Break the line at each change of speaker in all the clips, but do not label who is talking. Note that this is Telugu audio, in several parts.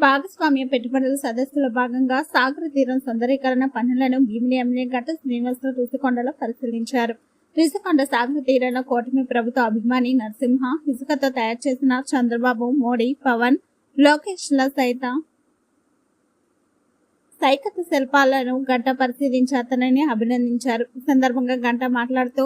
భాగస్వామ్య పెట్టుబడుల సదస్సులో భాగంగా సాగర తీరం సుందరీకరణ పనులను భీమిలి ఎమ్మెల్యే గంటా శ్రీనివాసరావు రుషికొండలో పరిశీలించారు. రుషికొండ సాగర తీరంలో కూటమి ప్రభుత్వ అభిమాని నరసింహ ఇసుకతో తయారు చేసిన చంద్రబాబు, మోడీ, పవన్, లోకేష్ల సైకత శిల్పాలను గంటా పరిశీలించి అతనిని అభినందించారు. ఈ సందర్భంగా గంటా మాట్లాడుతూ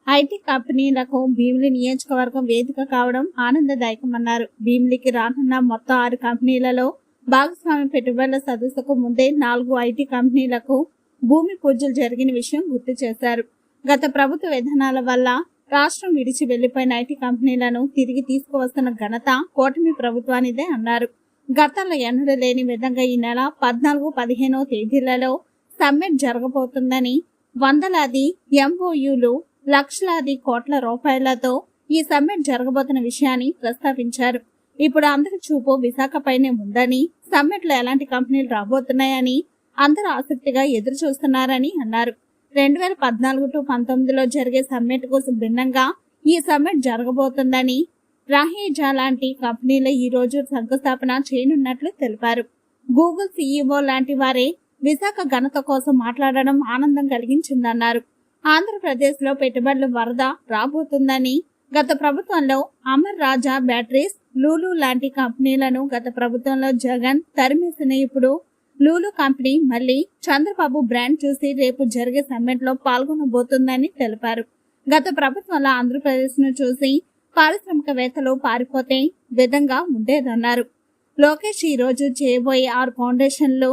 ఐటీ కంపెనీలకు భీమిలి నియోజకవర్గం వేదిక కావడం ఆనందదాయకమన్నారు. భీమిలికి రానున్న మొత్తం 6 కంపెనీలలో భాగస్వామ్య పెట్టుబడుల సదస్సుకు ముందే 4 ఐటీ కంపెనీలకు భూమి పూజలు జరిగిన విషయం గుర్తు చేశారు. గత ప్రభుత్వ విధానాల వల్ల రాష్ట్రం విడిచి వెళ్లిపోయిన ఐటీ కంపెనీలను తిరిగి తీసుకువస్తున్న ఘనత కూటమి ప్రభుత్వానిదే అన్నారు. గతంలో ఎన్నడూ లేని విధంగా ఈ నెల 14, 15వ తేదీలలో సమ్మిట్ జరగబోతుందని, వందలాది ఎంఓయూలు, లక్షలాది కోట్ల రూపాయలతో ఈ సమ్మిట్ జరగబోతున్న విషయాన్ని ప్రస్తావించారు. ఇప్పుడు అందరి చూపు విశాఖపైనే ఉందని, సమ్మిట్ లో ఎలాంటి కంపెనీలు రాబోతున్నాయని అందరూ ఆసక్తిగా ఎదురు చూస్తున్నారని అన్నారు. 2014 to 19లో జరిగే సమ్మిట్ కు భిన్నంగా ఈ సమ్మిట్ జరగబోతుందని, రాహేజా లాంటి కంపెనీలు ఈ రోజు శంకుస్థాపన చేయనున్నట్లు తెలిపారు. గూగుల్ సీఈఓ లాంటి వారే విశాఖ ఘనత కోసం మాట్లాడడం ఆనందం కలిగించిందన్నారు. ఆంధ్రప్రదేశ్ లో పెట్టుబడుల వరద రాబోతుందని, గత ప్రభుత్వంలో అమర్ రాజా బ్యాటరీస్, లూలు లాంటి కంపెనీలను గత ప్రభుత్వంలో జగన్ తరిమేసిన ఇప్పుడు లూలు కంపెనీ మళ్లీ చంద్రబాబు బ్రాండ్ చూసి రేపు జరిగే సమ్మిట్ లో పాల్గొనబోతుందని తెలిపారు. గత ప్రభుత్వంలో ఆంధ్రప్రదేశ్ ను చూసి పారిశ్రామికవేత్తలు పారిపోతే విధంగా ఉండేదన్నారు. లోకేష్ ఈ రోజు చేయబోయే 6 ఫౌండేషన్లు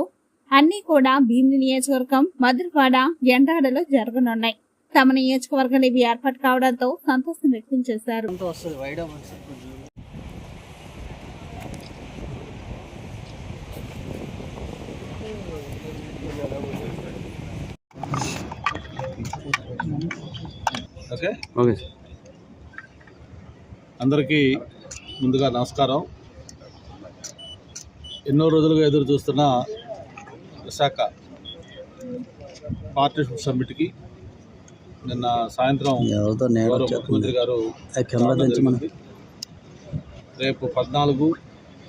అన్ని కూడా భీమిలి నియోజకవర్గం, మధురవాడ, ఎండాడలో జరగనున్నాయి. తమ నియోజకవర్గం ఇవి ఏర్పాటు కావడంతో సంతోషం వ్యక్తం చేశారు.
అందరికీ ముందుగా నమస్కారం. ఎన్నో రోజులుగా ఎదురు చూస్తున్న విశాఖ పార్ట్నర్షిప్ సమ్మిట్కి నిన్న సాయంత్రం ముఖ్యమంత్రి గారు రేపు 14,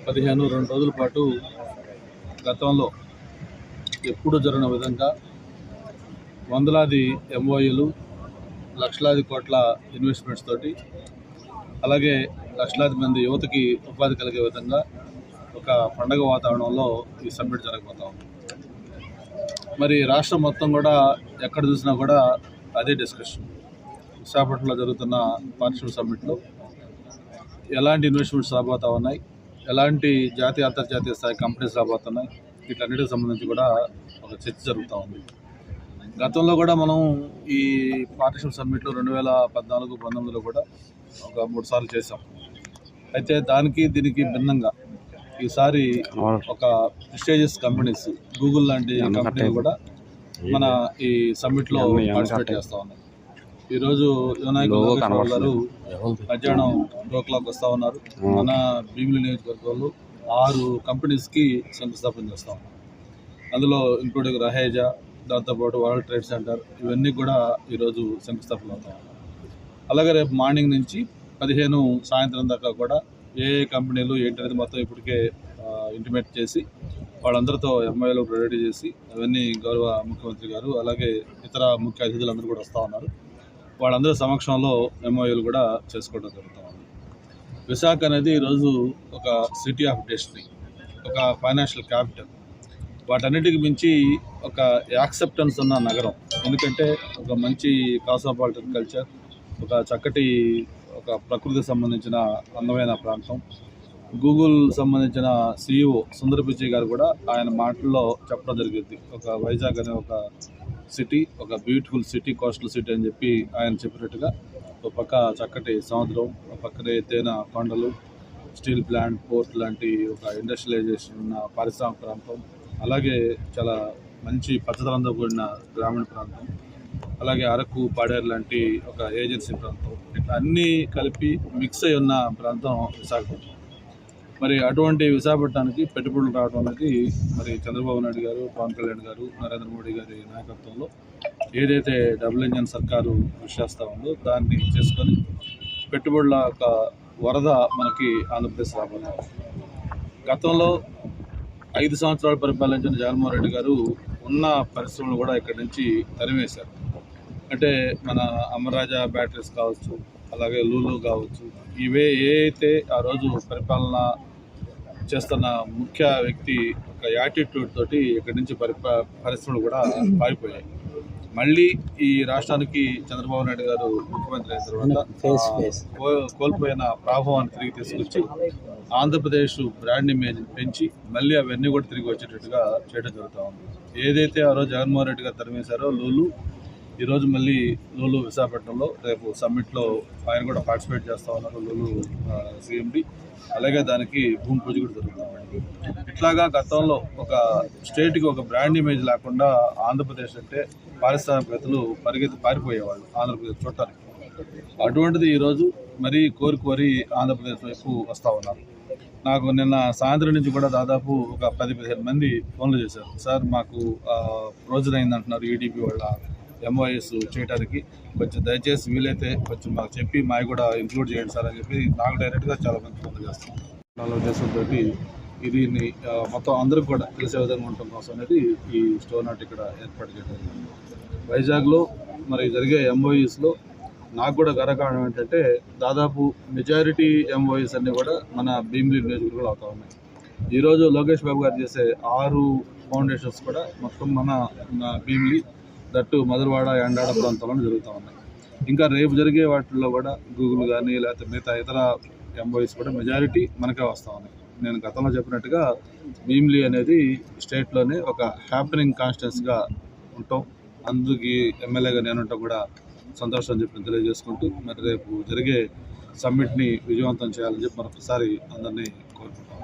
15 2 రోజుల పాటు గతంలో ఎప్పుడు జరిగిన విధంగా వందలాది ఎంఓయూలు, లక్షలాది కోట్ల ఇన్వెస్ట్మెంట్స్ తోటి, అలాగే లక్షలాది మంది యువతకి ఉపాధి కలిగే విధంగా ఒక పండగ వాతావరణంలో ఈ సమ్మిట్ జరగబోతాం. మరి రాష్ట్రం మొత్తం కూడా ఎక్కడ చూసినా కూడా అదే డిస్కషన్. విశాఖపట్నంలో జరుగుతున్న పార్ట్నర్షిప్ సమ్మిట్లో ఎలాంటి ఇన్వెస్ట్మెంట్స్ రాబోతా ఉన్నాయి, ఎలాంటి జాతీయ అంతర్జాతీయ స్థాయి కంపెనీస్ రాబోతున్నాయి, వీటన్నిటికి సంబంధించి కూడా ఒక చర్చ జరుగుతూ ఉంది. గతంలో కూడా మనం ఈ పార్ట్నర్షిప్ సమ్మిట్లో 2014, 19లో కూడా ఒక 3 సార్లు చేసాం. అయితే దానికి దీనికి భిన్నంగా ఈసారి ఒక ప్రెస్టీజియస్ కంపెనీస్, గూగుల్ లాంటి కంపెనీలు కూడా మన ఈ సమ్మిట్లో పార్టిసిపేట్ చేస్తూ ఉన్నాయి. ఈరోజు యువనాయకులు గారు మధ్యాహ్నం 2 o'clock వస్తూ ఉన్నారు. మన భీమిలి నియోజకవర్గంలో 6 కంపెనీస్కి శంకుస్థాపన చేస్తూ ఉన్నారు. అందులో ఇంక్లూడింగ్ రహేజా, దాంతోపాటు వరల్డ్ ట్రేడ్ సెంటర్, ఇవన్నీ కూడా ఈరోజు శంకుస్థాపన అవుతాయి. అలాగే రేపు మార్నింగ్ నుంచి 15 సాయంత్రం దాకా కూడా ఏ కంపెనీలు ఏంటనేది మొత్తం ఇప్పటికే ఇంటిమేట్ చేసి వాళ్ళందరితో ఎంఐలు రెడీ చేసి అవన్నీ గౌరవ ముఖ్యమంత్రి గారు అలాగే ఇతర ముఖ్య అతిథులందరూ కూడా వస్తూ ఉన్నారు. వాళ్ళందరి సమక్షంలో ఎంఓయూలు కూడా చేసుకోవడం జరుగుతూ ఉంది. విశాఖ అనేది ఈరోజు ఒక సిటీ ఆఫ్ డెస్టినీ, ఒక ఫైనాన్షియల్ క్యాపిటల్, వాటన్నిటికి మించి ఒక యాక్సెప్టెన్స్ ఉన్న నగరం. ఎందుకంటే ఒక మంచి కాస్మోపాలిటన్ కల్చర్, ఒక చక్కటి ఒక ప్రకృతికి సంబంధించిన అందమైన ప్రాంతం. గూగుల్ సంబంధించిన CEO సుందర్ పిచ్చై గారు కూడా ఆయన మాటల్లో చెప్పడం జరిగింది. ఒక వైజాగ్ అనే ఒక సిటీ, ఒక బ్యూటిఫుల్ సిటీ, కోస్టల్ సిటీ అని చెప్పి ఆయన చెప్పినట్టుగా ఒక పక్క చక్కటి సముద్రం, ఒక పక్కనే ఎత్తైన కొండలు, స్టీల్ ప్లాంట్, పోర్ట్ లాంటి ఒక ఇండస్ట్రియలైజేషన్ ఉన్న పారిశ్రామిక ప్రాంతం, అలాగే చాలా మంచి పచ్చదనంతో కూడిన గ్రామీణ ప్రాంతం, అలాగే అరకు, పాడేరు లాంటి ఒక ఏజెన్సీ ప్రాంతం, ఇట్లా అన్నీ కలిపి మిక్స్ అయి ఉన్న ప్రాంతం విశాఖపట్నం. మరి అటువంటి విశాఖపట్నానికి పెట్టుబడులు రావడం అనేది మరి చంద్రబాబు నాయుడు గారు, పవన్ కళ్యాణ్ గారు, నరేంద్ర మోడీ గారి నాయకత్వంలో ఏదైతే డబుల్ ఇంజన్ సర్కారు కృషి చేస్తూ ఉందో దాన్ని చేసుకొని పెట్టుబడుల ఒక వరద మనకి ఆంధ్రప్రదేశ్ రాబోతుంది. గతంలో 5 సంవత్సరాలు పరిపాలించిన జగన్మోహన్ రెడ్డి గారు ఉన్న పరిశ్రమలు కూడా ఇక్కడి నుంచి తరిమేశారు. అంటే మన అమరాజా బ్యాటరీస్ కావచ్చు, అలాగే లూలు కావచ్చు, ఇవే ఏ అయితే ఆ రోజు పరిపాలన చేస్తున్న ముఖ్య వ్యక్తి ఒక యాటిట్యూడ్ తోటి ఇక్కడి నుంచి పరిశ్రమలు కూడా పారిపోయాయి. మళ్ళీ ఈ రాష్ట్రానికి చంద్రబాబు నాయుడు గారు ముఖ్యమంత్రి అయిన తర్వాత కోల్పోయిన ప్రభావాన్ని తిరిగి తీసుకొచ్చి ఆంధ్రప్రదేశ్ బ్రాండ్ ఇమేజ్ పెంచి మళ్ళీ అవన్నీ కూడా తిరిగి వచ్చేటట్టుగా చేయడం జరుగుతూ ఉంది. ఏదైతే ఆ రోజు జగన్మోహన్ రెడ్డి గారు తరిమేశారో లూలు, ఈరోజు మళ్ళీ లూలు విశాఖపట్నంలో రేపు సమ్మిట్లో ఆయన కూడా పార్టిసిపేట్ చేస్తూ ఉన్నారు, లూలు సిఎండి. అలాగే దానికి భూమి పూజ కూడా జరుగుతుంది. ఇట్లాగా గతంలో ఒక స్టేట్కి ఒక బ్రాండ్ ఇమేజ్ లేకుండా ఆంధ్రప్రదేశ్ అంటే పారిశ్రామికవేత్తలు పారిపోయేవాళ్ళు ఆంధ్రప్రదేశ్ చూడటానికి. అటువంటిది ఈరోజు మరీ కోరి ఆంధ్రప్రదేశ్ వైపు వస్తూ ఉన్నారు. నాకు నిన్న సాయంత్రం నుంచి కూడా దాదాపు ఒక 10-15 మంది ఫోన్లు చేశారు. సార్ మాకు రోజునైందంటున్నారు ఈడీపీ వాళ్ళ ఎంఓఎస్ చేయడానికి, కొంచెం దయచేసి వీలైతే కొంచెం మాకు చెప్పి మాకు కూడా ఇంక్లూడ్ చేయండి సార్ అని చెప్పి నాకు డైరెక్ట్గా చాలా మంది ఫోన్లు చేస్తాను. వాళ్ళ ఉద్దేశంతో దీన్ని మొత్తం అందరికి కూడా తెలిసే విధంగా ఉండటం కోసం అనేది ఈ స్టోర్ నాట్ ఇక్కడ ఏర్పాటు చేయడం. వైజాగ్లో మరి జరిగే ఎంఓఈస్లో నాకు కూడా గర్వకారణం ఏంటంటే దాదాపు మెజారిటీ ఎంఓఈస్ అన్నీ కూడా మన భీమిలి నియోజకవర్గంలో అవుతా ఉన్నాయి. ఈరోజు లోకేష్ బాబు గారు చేసే 6 ఫౌండేషన్స్ కూడా మొత్తం మన భీమిలి, దట్టు మధురవాడ, ఎండాడ ప్రాంతంలో జరుగుతూ ఉన్నాయి. ఇంకా రేపు జరిగే వాటిల్లో కూడా గూగుల్ కానీ లేకపోతే మిగతా ఇతర ఎంఓఈస్ కూడా మెజారిటీ మనకే వస్తూ ఉన్నాయి. నేను గతంలో చెప్పినట్టుగా భీమిలి అనేది స్టేట్లోనే ఒక హ్యాపెనింగ్ కాన్స్టిట్యున్సీగా ఉంటాం. అందుకు ఎమ్మెల్యేగా నేను ఉంటాం కూడా సంతోషం అని చెప్పి తెలియజేసుకుంటూ మరి రేపు జరిగే సమ్మిట్ని విజయవంతం చేయాలని చెప్పి మరొకసారి అందరినీ కోరుకుంటాం.